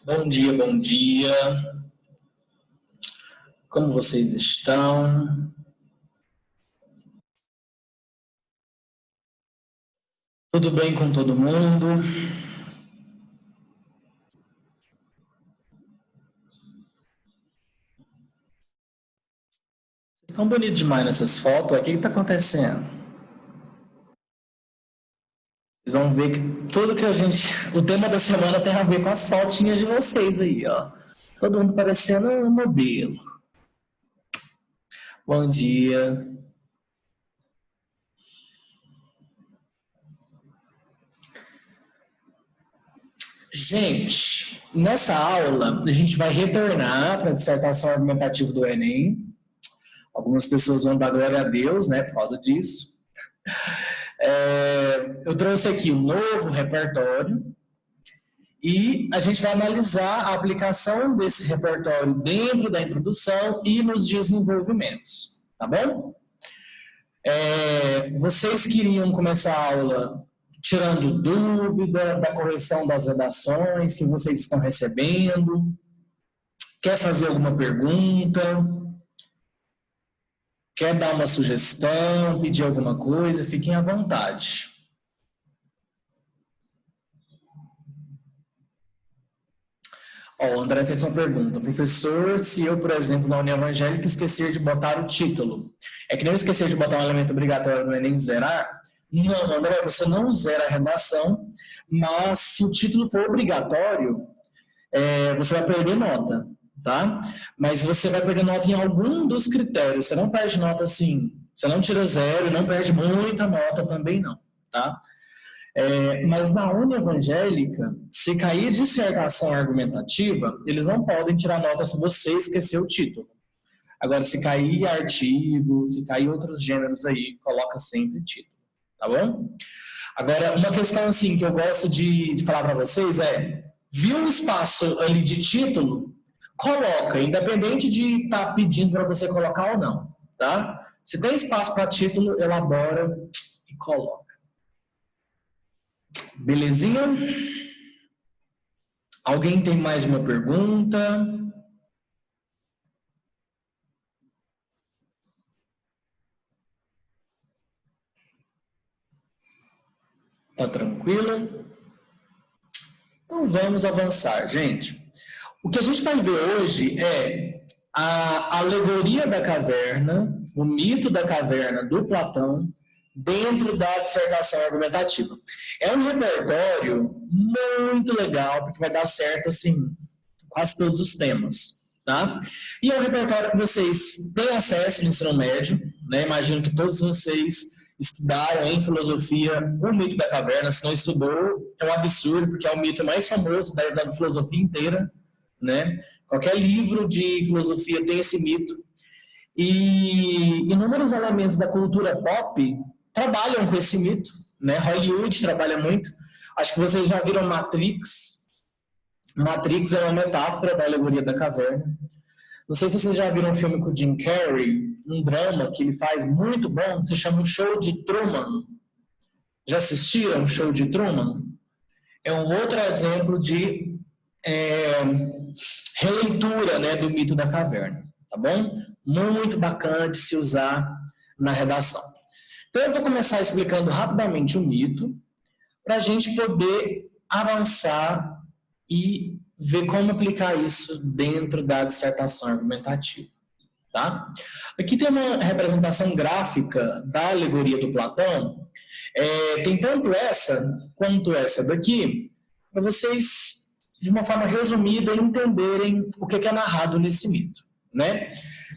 Bom dia, bom dia. Como vocês estão? Tudo bem com todo mundo? Vocês estão bonitos demais nessas fotos. O que está acontecendo? Vocês vão ver que tudo que o tema da semana tem a ver com as fotinhas de vocês aí, ó. Todo mundo parecendo um modelo. Bom dia. Gente, nessa aula a gente vai retornar para a dissertação argumentativa do Enem. Algumas pessoas vão dar glória a Deus, né, por causa disso. Eu trouxe aqui um novo repertório e a gente vai analisar a aplicação desse repertório dentro da introdução e nos desenvolvimentos, tá bom? Vocês queriam começar a aula tirando dúvida da correção das redações que vocês estão recebendo? Quer fazer alguma pergunta? Quer dar uma sugestão, pedir alguma coisa? Fiquem à vontade. O André fez uma pergunta. Professor, se eu, por exemplo, na União Evangélica, esquecer de botar o título, é que nem eu esquecer de botar um elemento obrigatório no Enem zerar? Não, André, você não zera a redação, mas se o título for obrigatório, você vai perder nota, tá? Mas você vai perder nota em algum dos critérios. Você não perde nota assim, você não tira zero, não perde muita nota também não, tá? Mas na União Evangélica, se cair dissertação argumentativa, eles não podem tirar nota se você esquecer o título. Agora, se cair artigo, se cair outros gêneros aí, coloca sempre título, tá bom? Agora, uma questão assim que eu gosto de falar para vocês viu um espaço ali de título, coloca, independente de estar pedindo para você colocar ou não, tá? Se tem espaço para título, elabora e coloca. Belezinha? Alguém tem mais uma pergunta? Tá tranquilo? Então vamos avançar, gente. O que a gente vai ver hoje é a alegoria da caverna, o mito da caverna do Platão, dentro da dissertação argumentativa. É um repertório muito legal, porque vai dar certo, assim, quase todos os temas, tá? E é um repertório que vocês têm acesso no ensino médio, né? Imagino que todos vocês estudaram em filosofia o mito da caverna. Se não estudou, é um absurdo, porque é o mito mais famoso da filosofia inteira, né? Qualquer livro de filosofia tem esse mito. E inúmeros elementos da cultura pop trabalham com esse mito, né? Hollywood trabalha muito. Acho que vocês já viram Matrix. Matrix é uma metáfora da alegoria da caverna. Não sei se vocês já viram um filme com o Jim Carrey, um drama que ele faz muito bom, se chama O Show de Truman. Já assistiram o Show de Truman? É um outro exemplo de releitura, né, do mito da caverna, tá bom? Muito bacana de se usar na redação. Então, eu vou começar explicando rapidamente o mito, para a gente poder avançar e ver como aplicar isso dentro da dissertação argumentativa, tá? Aqui tem uma representação gráfica da alegoria do Platão. Tem tanto essa quanto essa daqui, para vocês, de uma forma resumida, entenderem o que é narrado nesse mito, né?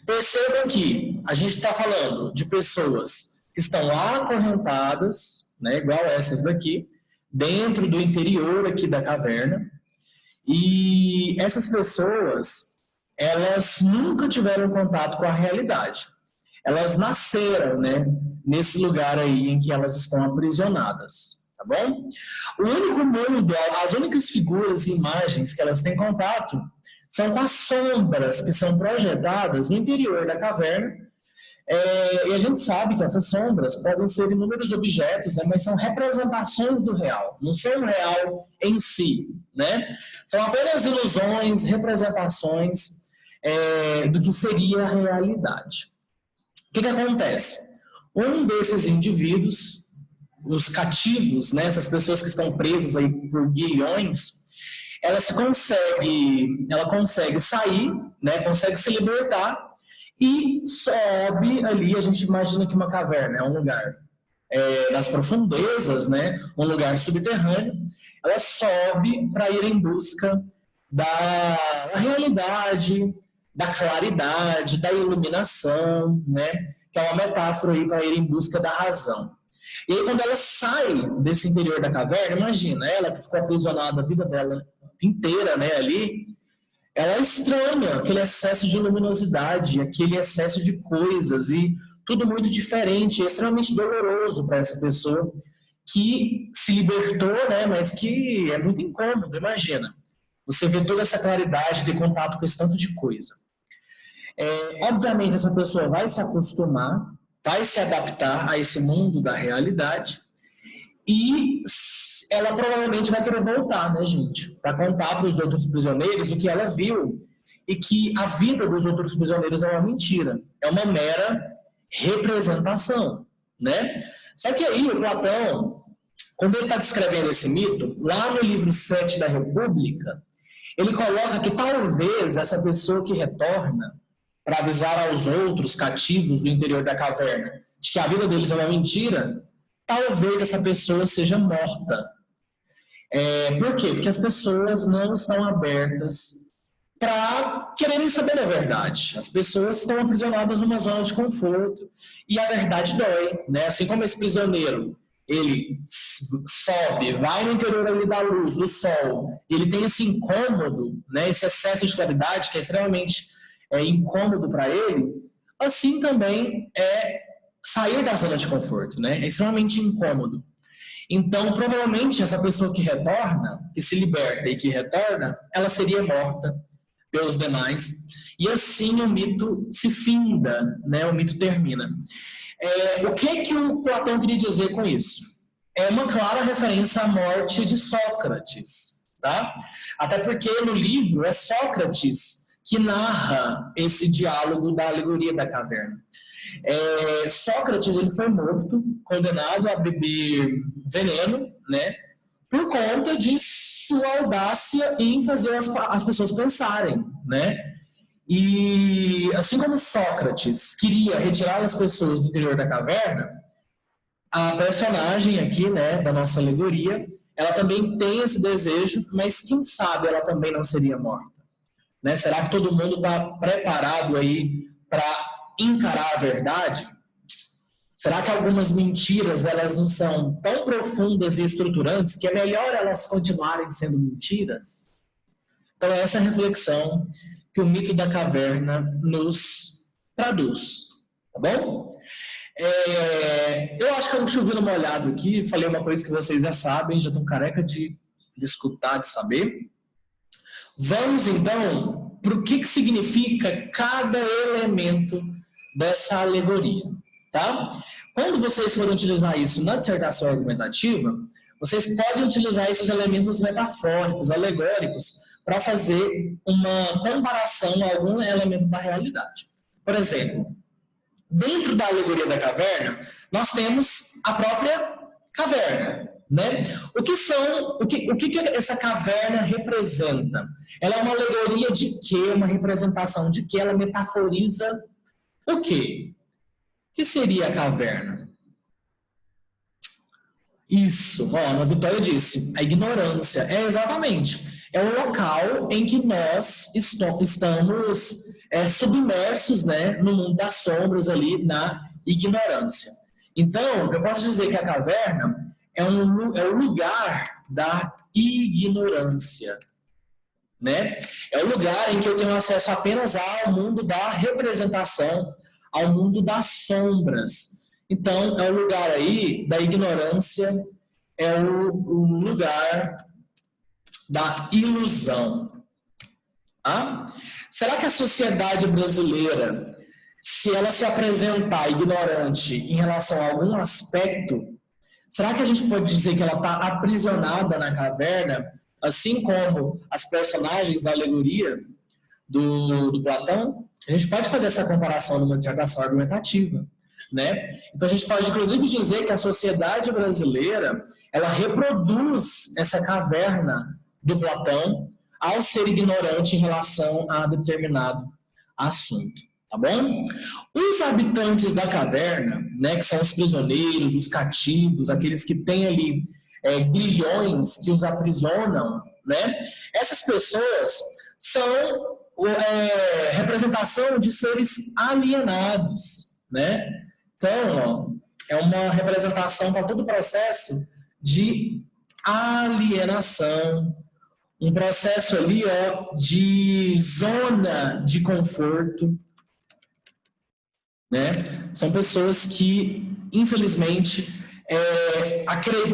Percebam que a gente está falando de pessoas que estão acorrentadas, né, igual essas daqui, dentro do interior aqui da caverna, e essas pessoas, elas nunca tiveram contato com a realidade. Elas nasceram, né, nesse lugar aí em que elas estão aprisionadas, tá bom? O único mundo, as únicas figuras e imagens que elas têm contato são com as sombras que são projetadas no interior da caverna. E a gente sabe que essas sombras podem ser inúmeros objetos, né, mas são representações do real, não são o real em si, né? São apenas ilusões, representações do que seria a realidade. O que acontece? Um desses indivíduos, os cativos, né, essas pessoas que estão presas aí por guilhões, ela consegue sair, né, consegue se libertar e sobe ali. A gente imagina que uma caverna é um lugar nas profundezas, né, um lugar subterrâneo. Ela sobe para ir em busca da realidade, da claridade, da iluminação, né, que é uma metáfora aí para ir em busca da razão. E aí, quando ela sai desse interior da caverna, imagina, ela que ficou aprisionada a vida dela inteira, né, ali, ela estranha aquele excesso de luminosidade, aquele excesso de coisas, e tudo muito diferente, extremamente doloroso para essa pessoa que se libertou, né, mas que é muito incômodo, imagina. Você vê toda essa claridade, ter contato com esse tanto de coisa. Obviamente, essa pessoa vai se acostumar, vai se adaptar a esse mundo da realidade e ela provavelmente vai querer voltar, né, gente? Para contar para os outros prisioneiros o que ela viu e que a vida dos outros prisioneiros é uma mentira, é uma mera representação, né? Só que aí o Platão, quando ele está descrevendo esse mito, lá no livro 7 da República, ele coloca que talvez essa pessoa que retorna para avisar aos outros cativos do interior da caverna de que a vida deles é uma mentira, talvez essa pessoa seja morta. Por quê? Porque as pessoas não estão abertas para quererem saber da verdade. As pessoas estão aprisionadas numa zona de conforto e a verdade dói, né? Assim como esse prisioneiro, ele sobe, vai no interior ali da luz, do sol, ele tem esse incômodo, né? Esse excesso de claridade que é extremamente incômodo para ele, assim também é sair da zona de conforto, né? É extremamente incômodo. Então, provavelmente, essa pessoa que retorna, que se liberta e que retorna, ela seria morta pelos demais. E assim o mito se finda, né? O mito termina. O que o Platão queria dizer com isso? É uma clara referência à morte de Sócrates, tá? Até porque no livro é Sócrates que narra esse diálogo da alegoria da caverna. Sócrates, ele foi morto, condenado a beber veneno, né, por conta de sua audácia em fazer as pessoas pensarem, né? E assim como Sócrates queria retirar as pessoas do interior da caverna, a personagem aqui, né, da nossa alegoria, ela também tem esse desejo, mas quem sabe ela também não seria morta, né? Será que todo mundo está preparado aí para encarar a verdade? Será que algumas mentiras elas não são tão profundas e estruturantes que é melhor elas continuarem sendo mentiras? Então, essa é a reflexão que o mito da caverna nos traduz, tá bom? Eu acho que eu chovei no molhado aqui, falei uma coisa que vocês já sabem, já estão careca de escutar, de saber. Vamos, então, para o que significa cada elemento dessa alegoria, tá? Quando vocês forem utilizar isso na dissertação argumentativa, vocês podem utilizar esses elementos metafóricos, alegóricos, para fazer uma comparação a algum elemento da realidade. Por exemplo, dentro da alegoria da caverna, nós temos a própria caverna, né? O que essa caverna representa? Ela é uma alegoria de quê? Uma representação de quê? Ela metaforiza o quê? O que seria a caverna? Isso, a Ana Vitória disse, a ignorância. Exatamente. É um local em que nós estamos submersos, né, no mundo das sombras ali, na ignorância. Então, eu posso dizer que a caverna é o lugar da ignorância, né? É o lugar em que eu tenho acesso apenas ao mundo da representação, ao mundo das sombras. Então, é o lugar aí da ignorância, é o lugar da ilusão. Tá? Será que a sociedade brasileira, se ela se apresentar ignorante em relação a algum aspecto, será que a gente pode dizer que ela está aprisionada na caverna assim como as personagens da alegoria do Platão, a gente pode fazer essa comparação numa dissertação argumentativa, né? Então a gente pode inclusive dizer que a sociedade brasileira ela reproduz essa caverna do Platão ao ser ignorante em relação a determinado assunto, tá bom? Os habitantes da caverna, né, que são os prisioneiros, os cativos, aqueles que têm ali grilhões que os aprisionam, né? Essas pessoas são representação de seres alienados, né? Então, ó, é uma representação para todo o processo de alienação, um processo ali, ó, de zona de conforto, né? São pessoas que, infelizmente,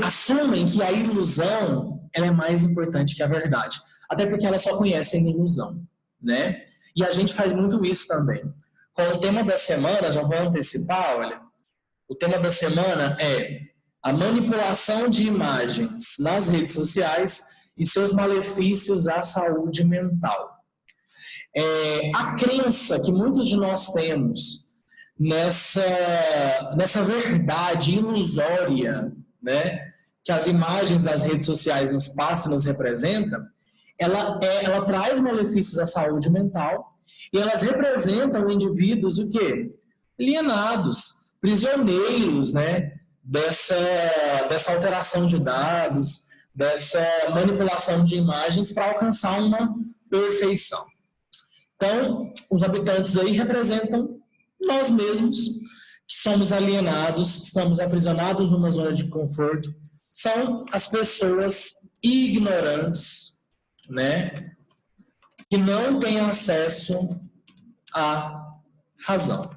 assumem que a ilusão ela é mais importante que a verdade, até porque elas só conhecem a ilusão, né? E a gente faz muito isso também. Com o tema da semana, já vou antecipar, olha, o tema da semana é a manipulação de imagens nas redes sociais e seus malefícios à saúde mental. A crença que muitos de nós temos nessa verdade ilusória, né, que as imagens das redes sociais nos passam e nos representam, ela traz malefícios à saúde mental e elas representam indivíduos o quê? Alienados, prisioneiros, né, dessa alteração de dados, dessa manipulação de imagens para alcançar uma perfeição. Então, os habitantes aí representam nós mesmos, que somos alienados, estamos aprisionados numa zona de conforto, são as pessoas ignorantes, né, que não têm acesso à razão.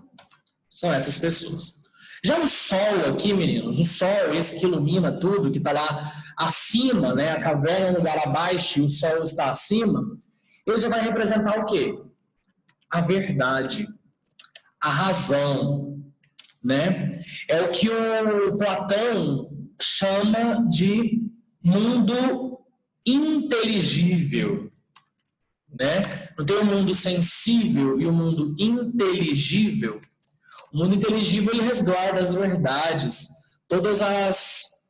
São essas pessoas. Já o Sol aqui, meninos, o Sol, esse que ilumina tudo, que está lá acima, né, a caverna é um lugar abaixo e o Sol está acima, ele já vai representar o quê? A verdade, a razão, né? É o que o Platão chama de mundo inteligível, né? Não tem o mundo sensível e o mundo inteligível. O mundo inteligível ele resguarda as verdades, todas as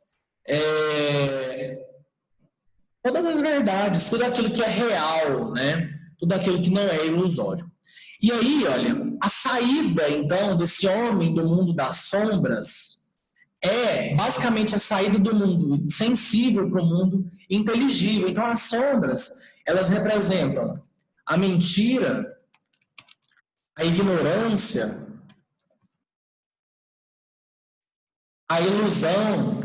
verdades, tudo aquilo que é real, né? Tudo aquilo que não é ilusório. E aí, olha, a saída, então, desse homem do mundo das sombras é basicamente a saída do mundo sensível para o mundo inteligível. Então, as sombras, elas representam a mentira, a ignorância, a ilusão,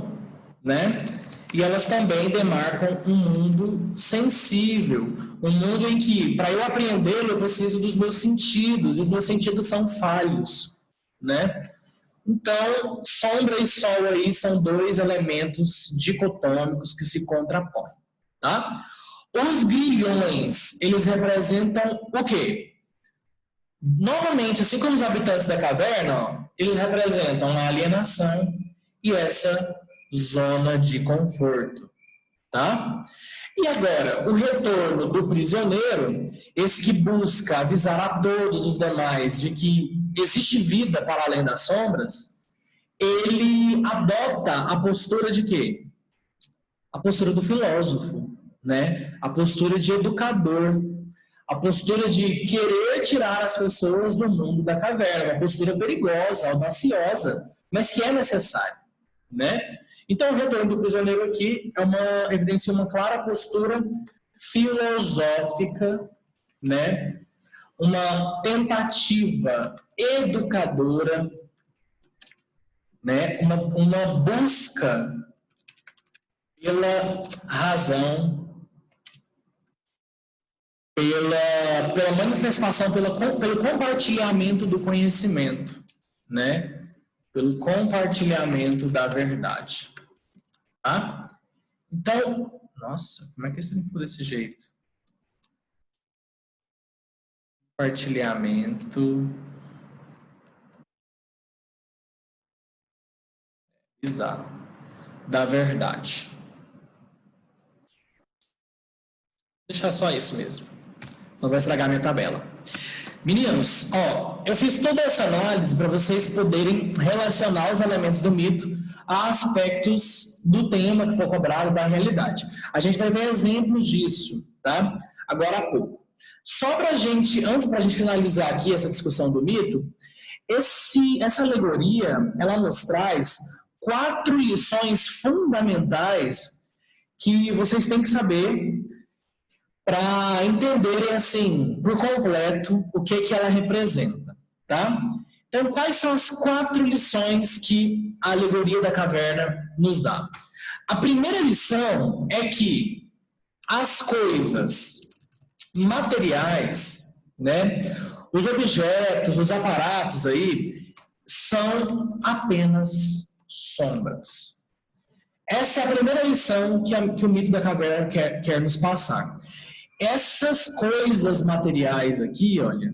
né? E elas também demarcam um mundo sensível, um mundo em que, para eu apreendê-lo, eu preciso dos meus sentidos, e os meus sentidos são falhos, né? Então, sombra e sol aí são dois elementos dicotômicos que se contrapõem, tá? Os grilhões, eles representam o quê? Novamente, assim como os habitantes da caverna, ó, eles representam a alienação e essa zona de conforto, tá? E agora, o retorno do prisioneiro, esse que busca avisar a todos os demais de que existe vida para além das sombras, ele adota a postura de quê? A postura do filósofo, né? A postura de educador, a postura de querer tirar as pessoas do mundo da caverna, uma postura perigosa, audaciosa, mas que é necessária, né? Então, o retorno do prisioneiro aqui evidencia uma clara postura filosófica, né? Uma tentativa educadora, né? Uma busca pela razão, pela manifestação, pelo compartilhamento do conhecimento, né? Pelo compartilhamento da verdade. Tá? Então, nossa, como é que esse for desse jeito? Compartilhamento. Exato. Da verdade. deixar só isso mesmo. Senão vai estragar a minha tabela. Meninos, ó, eu fiz toda essa análise para vocês poderem relacionar os elementos do mito a aspectos do tema que foi cobrado da realidade. A gente vai ver exemplos disso, tá? Agora há pouco. Só para a gente, antes para a gente finalizar aqui essa discussão do mito, essa alegoria, ela nos traz 4 lições fundamentais que vocês têm que saber para entenderem, assim, por completo, o que ela representa, tá? Então, quais são as 4 lições que a alegoria da caverna nos dá? A primeira lição é que as coisas materiais, né, os objetos, os aparatos aí, são apenas sombras. Essa é a primeira lição que o mito da caverna quer nos passar. Essas coisas materiais aqui, olha,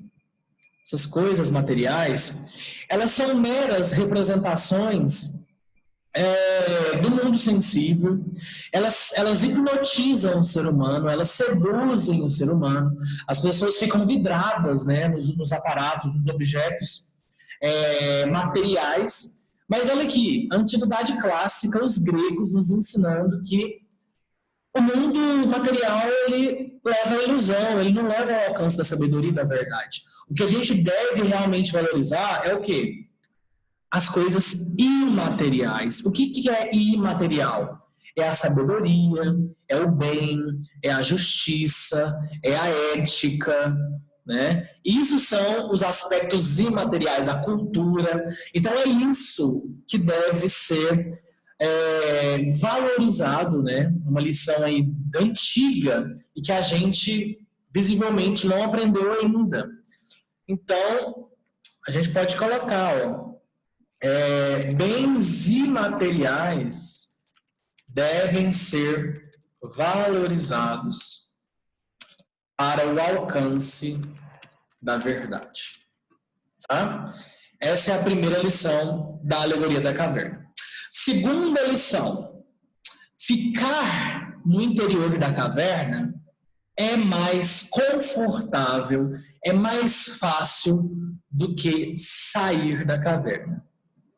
essas coisas materiais, elas são meras representações do mundo sensível, elas hipnotizam o ser humano, elas seduzem o ser humano, as pessoas ficam vidradas, né, nos aparatos, nos objetos materiais. Mas olha aqui, a antiguidade clássica, os gregos nos ensinando que o mundo material, ele leva à ilusão, ele não leva ao alcance da sabedoria e da verdade. O que a gente deve realmente valorizar é o quê? As coisas imateriais. O que é imaterial? É a sabedoria, é o bem, é a justiça, é a ética, né? Isso são os aspectos imateriais, a cultura. Então é isso que deve ser valorizado, né? Uma lição aí antiga e que a gente visivelmente não aprendeu ainda. Então, a gente pode colocar, ó, bens imateriais devem ser valorizados para o alcance da verdade. Tá? Essa é a primeira lição da alegoria da caverna. Segunda lição: ficar no interior da caverna é mais confortável, é mais fácil do que sair da caverna.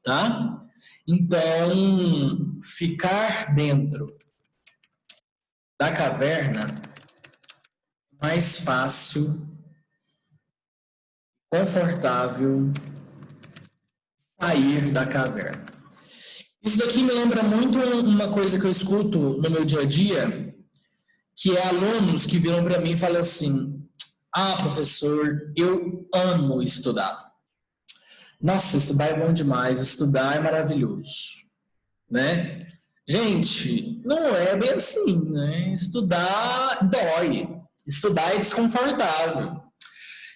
Tá? Então, ficar dentro da caverna é mais fácil, confortável, sair da caverna. Isso daqui me lembra muito uma coisa que eu escuto no meu dia a dia, que é alunos que viram para mim e falam assim: ah, professor, eu amo estudar. Nossa, estudar é bom demais, estudar é maravilhoso, né? Gente, não é bem assim, né? Estudar dói, estudar é desconfortável.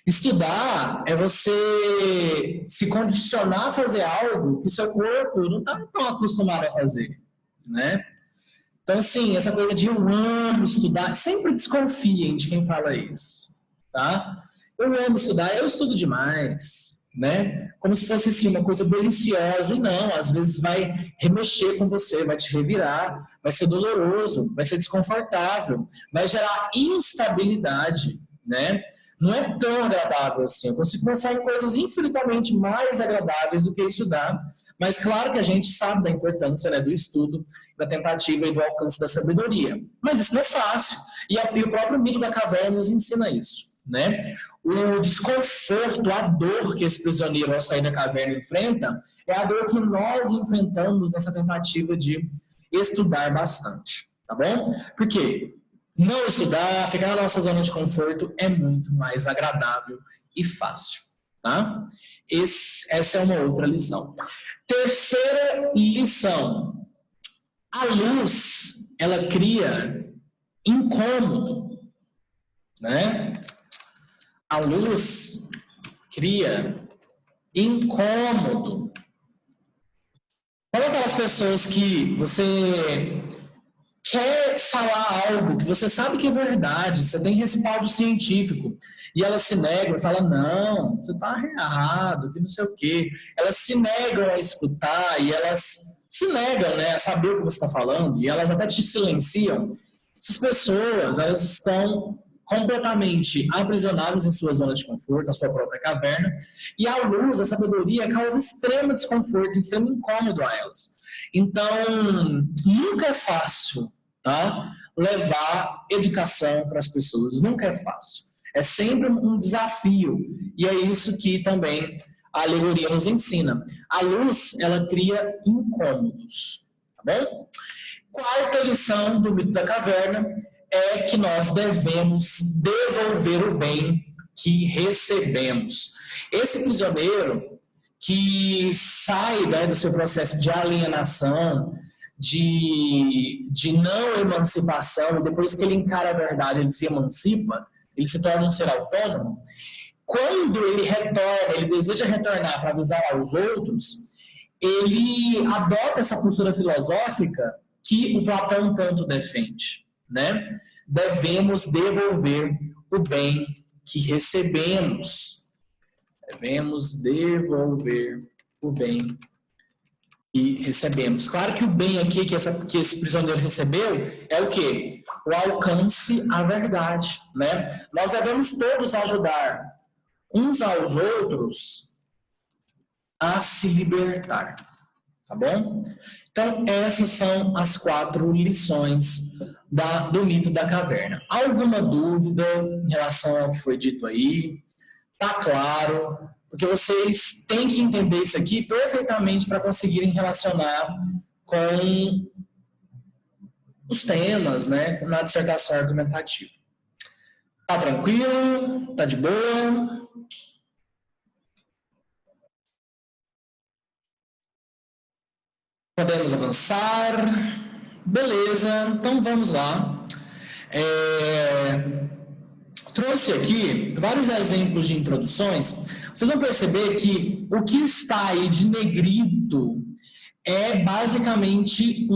Estudar é você se condicionar a fazer algo que seu corpo não está tão acostumado a fazer, né? Então, assim, essa coisa de eu amo estudar, sempre desconfiem de quem fala isso, tá? Eu amo estudar, eu estudo demais, né? Como se fosse assim, uma coisa deliciosa, e não, às vezes vai remexer com você, vai te revirar, vai ser doloroso, vai ser desconfortável, vai gerar instabilidade, né? Não é tão agradável assim. Eu consigo pensar em coisas infinitamente mais agradáveis do que estudar, mas claro que a gente sabe da importância, né, do estudo, da tentativa e do alcance da sabedoria. Mas isso não é fácil. E o próprio mito da caverna nos ensina isso, né? O desconforto, a dor que esse prisioneiro ao sair da caverna enfrenta é a dor que nós enfrentamos nessa tentativa de estudar bastante, tá bom? Por quê? Não estudar, ficar na nossa zona de conforto é muito mais agradável e fácil, tá? Essa é uma outra lição. Terceira lição: a luz, ela cria incômodo, né? A luz cria incômodo. Sabe aquelas pessoas que você quer falar algo que você sabe que é verdade, você tem respaldo científico, e elas se negam e falam: não, você está errado, que não sei o quê. Elas se negam a escutar e elas se negam, né, a saber o que você está falando, e elas até te silenciam. Essas pessoas, elas estão completamente aprisionadas em sua zona de conforto, na sua própria caverna, e a luz, a sabedoria, causa extremo desconforto, extremo incômodo a elas. Então, nunca é fácil, tá, levar educação para as pessoas, nunca é fácil. É sempre um desafio, e é isso que também a alegoria nos ensina. A luz, ela cria incômodos, tá bom? Quarta lição do mito da caverna é que nós devemos devolver o bem que recebemos. Esse prisioneiro que sai, né, do seu processo de alienação, de não emancipação, depois que ele encara a verdade, ele se emancipa, ele se torna um ser autônomo. Quando ele retorna, ele deseja retornar para avisar aos outros, ele adota essa postura filosófica que o Platão tanto defende, né? Devemos devolver o bem que recebemos. Devemos devolver o bem que recebemos. Claro que o bem aqui que esse prisioneiro recebeu é o quê? O alcance à verdade, né? Nós devemos todos ajudar uns aos outros a se libertar, tá bom? Então, essas são as 4 lições do mito da caverna. Alguma dúvida em relação ao que foi dito aí? Tá claro? Porque vocês têm que entender isso aqui perfeitamente para conseguirem relacionar com os temas, né, na dissertação argumentativa. Tá tranquilo? Tá de boa? Podemos avançar. Beleza, então vamos lá. Trouxe aqui vários exemplos de introduções. Vocês vão perceber que o que está aí de negrito é basicamente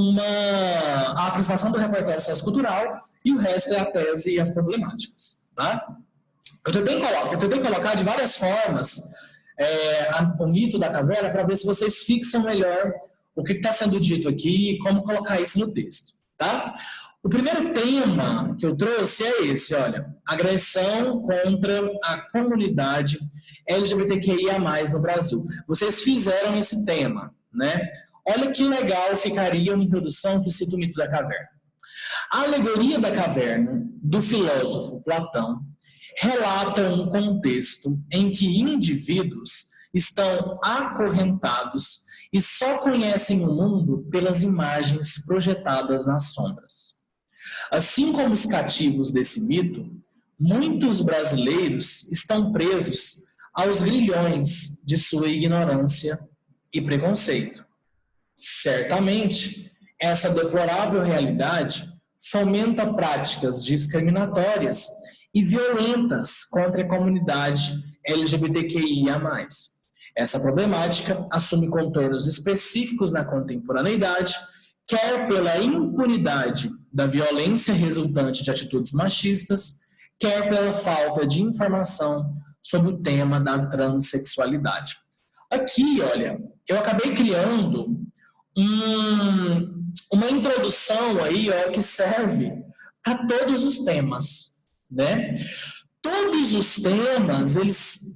a apresentação do repertório sociocultural e o resto é a tese e as problemáticas. Tá? Eu tentei colocar de várias formas o mito da caverna para ver se vocês fixam melhor o que está sendo dito aqui e como colocar isso no texto. Tá? O primeiro tema que eu trouxe é esse, olha, agressão contra a comunidade LGBTQIA+, no Brasil. Vocês fizeram esse tema, né? Olha que legal ficaria uma introdução que cita o mito da caverna. A alegoria da caverna, do filósofo Platão, relata um contexto em que indivíduos estão acorrentados e só conhecem o mundo pelas imagens projetadas nas sombras. Assim como os cativos desse mito, muitos brasileiros estão presos aos grilhões de sua ignorância e preconceito. Certamente, essa deplorável realidade fomenta práticas discriminatórias e violentas contra a comunidade LGBTQIA+. Essa problemática assume contornos específicos na contemporaneidade, quer pela impunidade da violência resultante de atitudes machistas, quer pela falta de informação sobre o tema da transexualidade. Aqui, olha, eu acabei criando uma introdução aí, ó, que serve para todos os temas, né? Todos os temas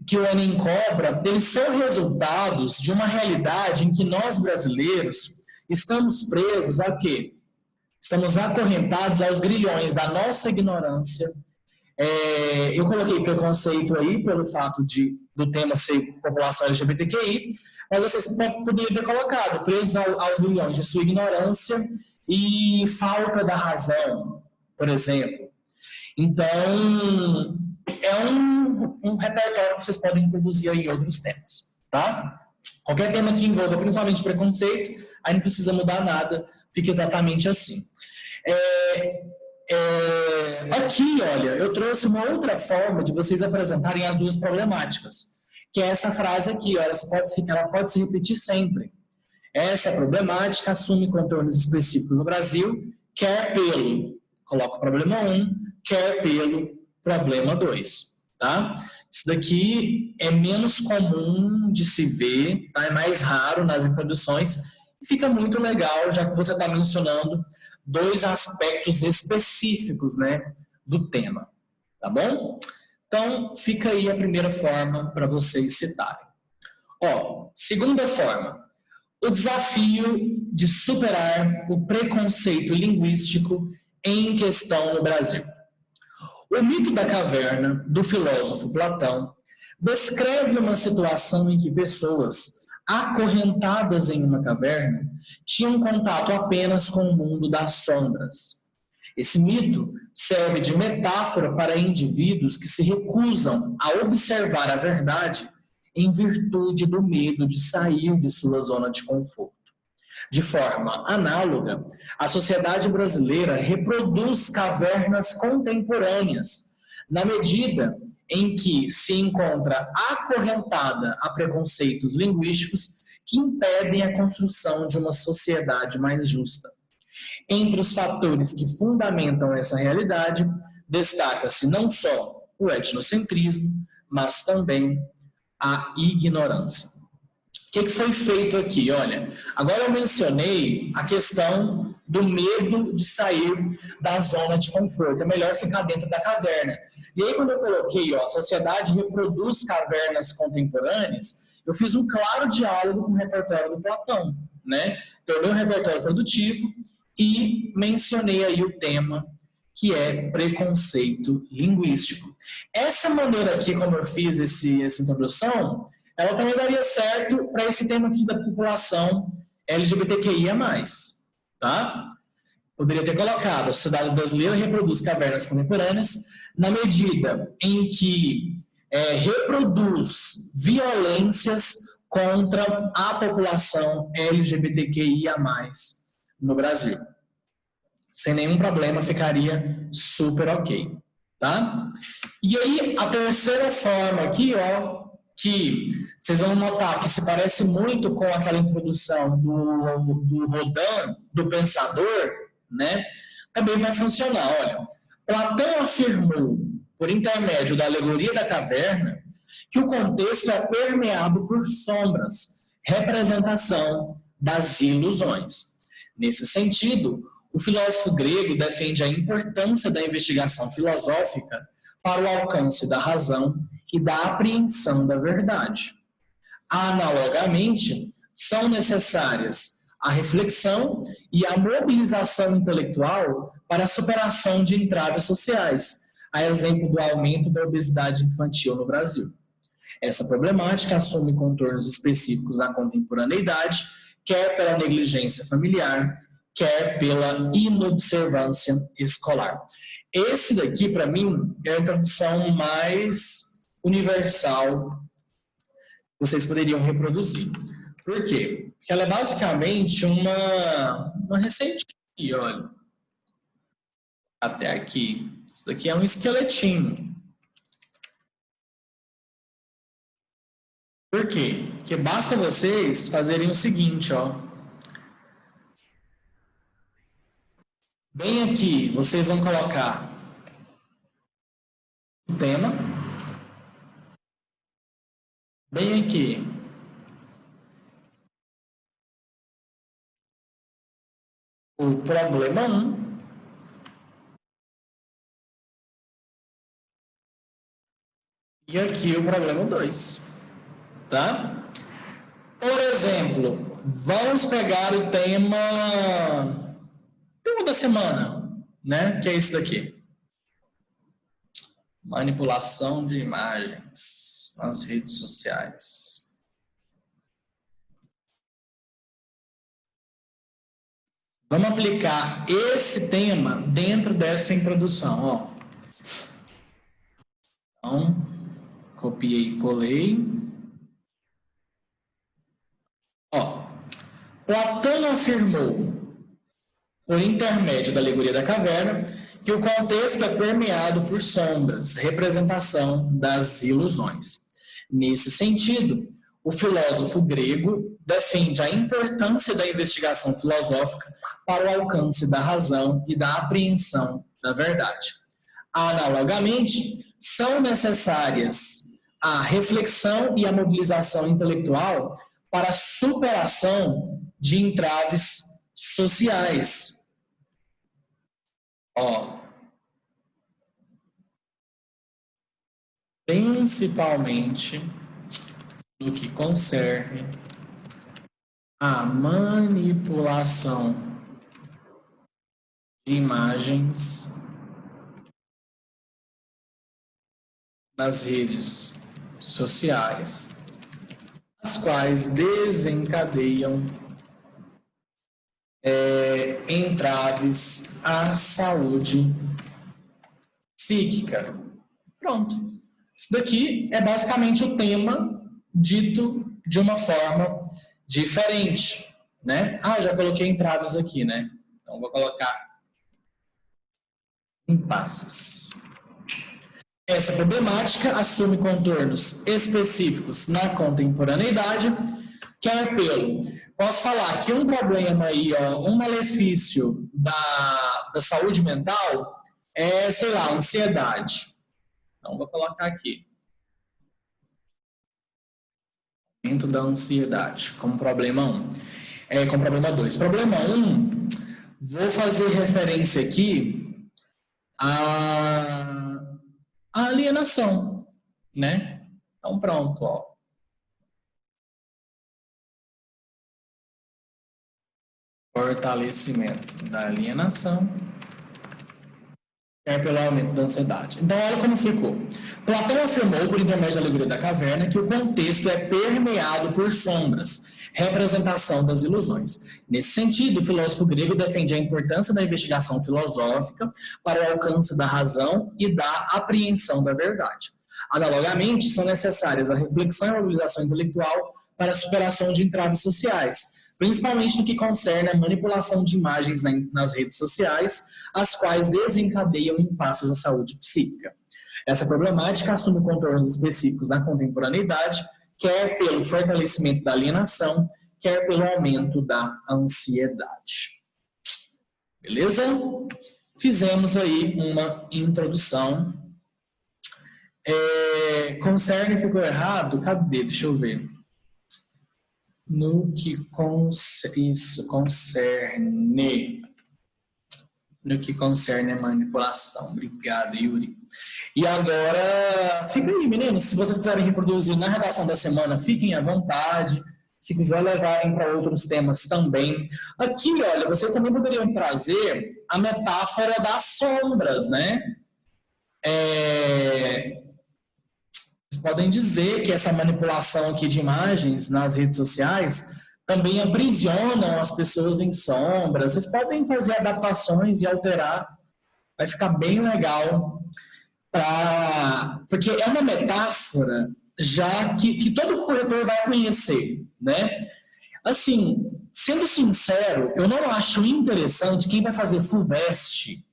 que o Enem cobra, eles são resultados de uma realidade em que nós brasileiros estamos presos a quê? Estamos acorrentados aos grilhões da nossa ignorância. Eu coloquei preconceito aí pelo fato do tema ser população LGBTQI, mas vocês poderiam ter colocado presos aos grilhões de sua ignorância e falta da razão, por exemplo. Então, é um repertório que vocês podem introduzir aí em outros temas, tá? Qualquer tema que envolva principalmente preconceito, aí não precisa mudar nada, fica exatamente assim. Aqui, olha, eu trouxe uma outra forma de vocês apresentarem as duas problemáticas, que é essa frase aqui, olha, ela pode se repetir sempre. Essa problemática assume contornos específicos no Brasil, quer pelo, coloca o problema 1, quer pelo problema 2, tá? Isso daqui é menos comum de se ver, tá? É mais raro nas introduções, e fica muito legal, já que você está mencionando dois aspectos específicos, né, do tema, tá bom? Então, fica aí a primeira forma para vocês citarem. Ó, segunda forma, o desafio de superar o preconceito linguístico em questão no Brasil. O mito da caverna, do filósofo Platão, descreve uma situação em que pessoas acorrentadas em uma caverna tinham contato apenas com o mundo das sombras. Esse mito serve de metáfora para indivíduos que se recusam a observar a verdade em virtude do medo de sair de sua zona de conforto. De forma análoga, a sociedade brasileira reproduz cavernas contemporâneas, na medida em que se encontra acorrentada a preconceitos linguísticos que impedem a construção de uma sociedade mais justa. Entre os fatores que fundamentam essa realidade, destaca-se não só o etnocentrismo, mas também a ignorância. O que foi feito aqui? Olha, agora eu mencionei a questão do medo de sair da zona de conforto. É melhor ficar dentro da caverna. E aí, quando eu coloquei, ó, a sociedade reproduz cavernas contemporâneas, eu fiz um claro diálogo com o repertório do Platão, né? Tornei um repertório produtivo e mencionei aí o tema que é preconceito linguístico. Essa maneira aqui, como eu fiz essa introdução, ela também daria certo para esse tema aqui da população LGBTQIA+, tá? Poderia ter colocado, a sociedade brasileira reproduz cavernas contemporâneas na medida em que reproduz violências contra a população LGBTQIA+, no Brasil. Sem nenhum problema, ficaria super ok, tá? E aí, a terceira forma aqui, ó, que vocês vão notar que se parece muito com aquela introdução do Rodin, do pensador, né? Também vai funcionar. Olha, Platão afirmou, por intermédio da alegoria da caverna, que o contexto é permeado por sombras, representação das ilusões. Nesse sentido, o filósofo grego defende a importância da investigação filosófica para o alcance da razão e da apreensão da verdade. Analogamente, são necessárias a reflexão e a mobilização intelectual para a superação de entraves sociais, a exemplo do aumento da obesidade infantil no Brasil. Essa problemática assume contornos específicos à contemporaneidade, quer pela negligência familiar, quer pela inobservância escolar. Esse daqui, para mim, é a introdução mais universal que vocês poderiam reproduzir. Por quê? Porque ela é basicamente uma receita aqui, olha. Até aqui. Isso daqui é um esqueletinho. Por quê? Porque basta vocês fazerem o seguinte, ó. Bem aqui, vocês vão colocar o tema. Bem aqui, o problema 1. E aqui o problema 2. Tá? Por exemplo, vamos pegar o tema da semana, né? Que é esse daqui. Manipulação de imagens nas redes sociais. Vamos aplicar esse tema dentro dessa introdução, ó. Então, copiei e colei. Ó, Platão afirmou, por intermédio da alegoria da caverna, que o contexto é permeado por sombras, representação das ilusões. Nesse sentido, o filósofo grego defende a importância da investigação filosófica para o alcance da razão e da apreensão da verdade. Analogamente, são necessárias a reflexão e a mobilização intelectual para a superação de entraves sociais, Ó, principalmente no que concerne a manipulação de imagens nas redes sociais, as quais desencadeiam entraves à saúde psíquica. Pronto. Isso daqui é basicamente o tema dito de uma forma diferente, né? Ah, já coloquei entraves aqui, né? Então, vou colocar impasses. Essa problemática assume contornos específicos na contemporaneidade, quer pelo... Posso falar que um problema aí, um malefício da saúde mental é, sei lá, ansiedade. Então, vou colocar aqui. Aumento da ansiedade, como problema 1. Como problema 2. Problema 1, vou fazer referência aqui à alienação, né? Então, pronto, ó. Fortalecimento da alienação pelo aumento da ansiedade. Então, olha como ficou. Platão afirmou, por intermédio da alegoria da caverna, que o contexto é permeado por sombras, representação das ilusões. Nesse sentido, o filósofo grego defende a importância da investigação filosófica para o alcance da razão e da apreensão da verdade. Analogamente, são necessárias a reflexão e a mobilização intelectual para a superação de entraves sociais, principalmente no que concerne a manipulação de imagens nas redes sociais, as quais desencadeiam impasses à saúde psíquica. Essa problemática assume contornos específicos na contemporaneidade, quer pelo fortalecimento da alienação, quer pelo aumento da ansiedade. Beleza? Fizemos aí uma introdução. Concerne ficou errado? Cadê? Deixa eu ver. No que concerne a manipulação. Obrigado, Yuri. E agora, fica aí, meninos. Se vocês quiserem reproduzir na redação da semana, fiquem à vontade. Se quiser levarem para outros temas também. Aqui, olha, vocês também poderiam trazer a metáfora das sombras, né? Vocês podem dizer que essa manipulação aqui de imagens nas redes sociais também aprisionam as pessoas em sombras. Vocês podem fazer adaptações e alterar. Vai ficar bem legal. Porque é uma metáfora já que todo corretor vai conhecer, né? Assim, sendo sincero, eu não acho interessante quem vai fazer FUVEST,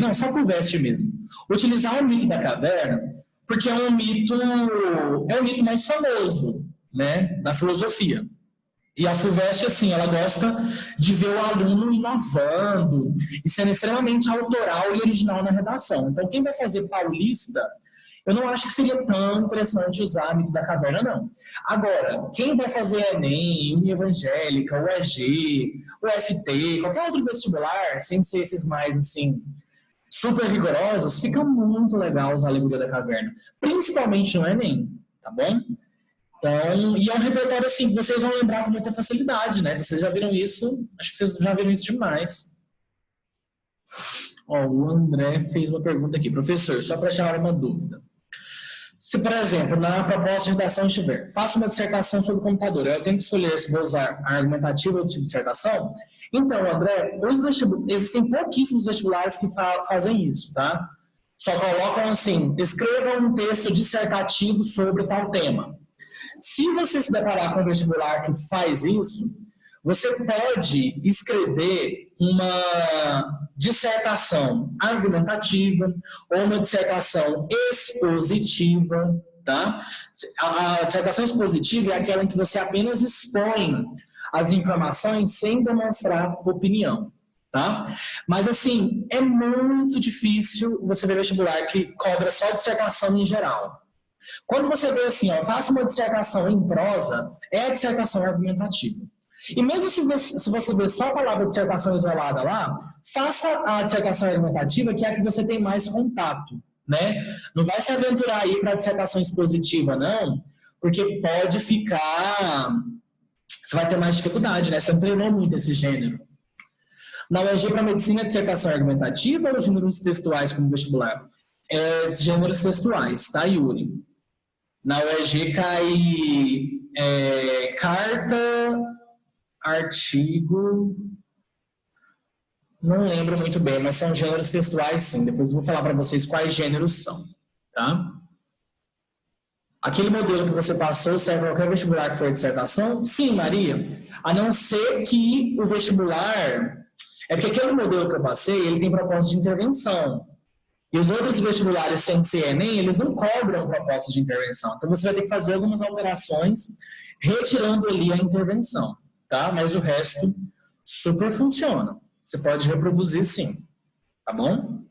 não, só FUVEST mesmo, utilizar o mito da caverna, porque é um mito mais famoso, né, da filosofia. E a FUVEST, assim, ela gosta de ver o aluno inovando e sendo extremamente autoral e original na redação. Então, quem vai fazer paulista, eu não acho que seria tão interessante usar mito da caverna, não. Agora, quem vai fazer Enem, Unievangélica, UEG, UFT, qualquer outro vestibular, sem ser esses mais, assim, super rigorosos, fica muito legal usar a alegoria da caverna. Principalmente no Enem, tá bom? Então, e é um repertório assim que vocês vão lembrar com muita facilidade, né? Vocês já viram isso, acho que vocês já viram isso demais. Ó, o André fez uma pergunta aqui. Professor, só para tirar uma dúvida. Se, por exemplo, na proposta de redação estiver, faço uma dissertação sobre computador, eu tenho que escolher se vou usar argumentativa ou tipo de dissertação? Então, André, existem pouquíssimos vestibulares que fazem isso, tá? Só colocam assim, escreva um texto dissertativo sobre tal tema. Se você se deparar com um vestibular que faz isso, você pode escrever uma dissertação argumentativa ou uma dissertação expositiva, tá? A dissertação expositiva é aquela em que você apenas expõe as informações sem demonstrar opinião, tá? Mas, assim, é muito difícil você ver vestibular que cobra só dissertação em geral. Quando você vê assim, ó, faça uma dissertação em prosa, é a dissertação argumentativa. E mesmo se você vê só a palavra dissertação isolada lá, faça a dissertação argumentativa, que é a que você tem mais contato, né? Não vai se aventurar aí para a dissertação expositiva, não, porque pode ficar... Você vai ter mais dificuldade, né? Você não treinou muito esse gênero. Na UEG para medicina, dissertação argumentativa ou gêneros textuais como vestibular? Gêneros textuais, tá, Yuri? Na UEG cai carta, artigo... Não lembro muito bem, mas são gêneros textuais, sim. Depois eu vou falar para vocês quais gêneros são, tá? Aquele modelo que você passou serve para qualquer vestibular que for dissertação? Sim, Maria. A não ser que o vestibular... É porque aquele modelo que eu passei, ele tem propósito de intervenção. E os outros vestibulares sem ser Enem, eles não cobram propósito de intervenção. Então você vai ter que fazer algumas alterações, retirando ali a intervenção, tá? Mas o resto super funciona. Você pode reproduzir sim, tá bom?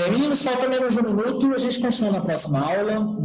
Meninos, falta menos de um minuto, a gente continua na próxima aula.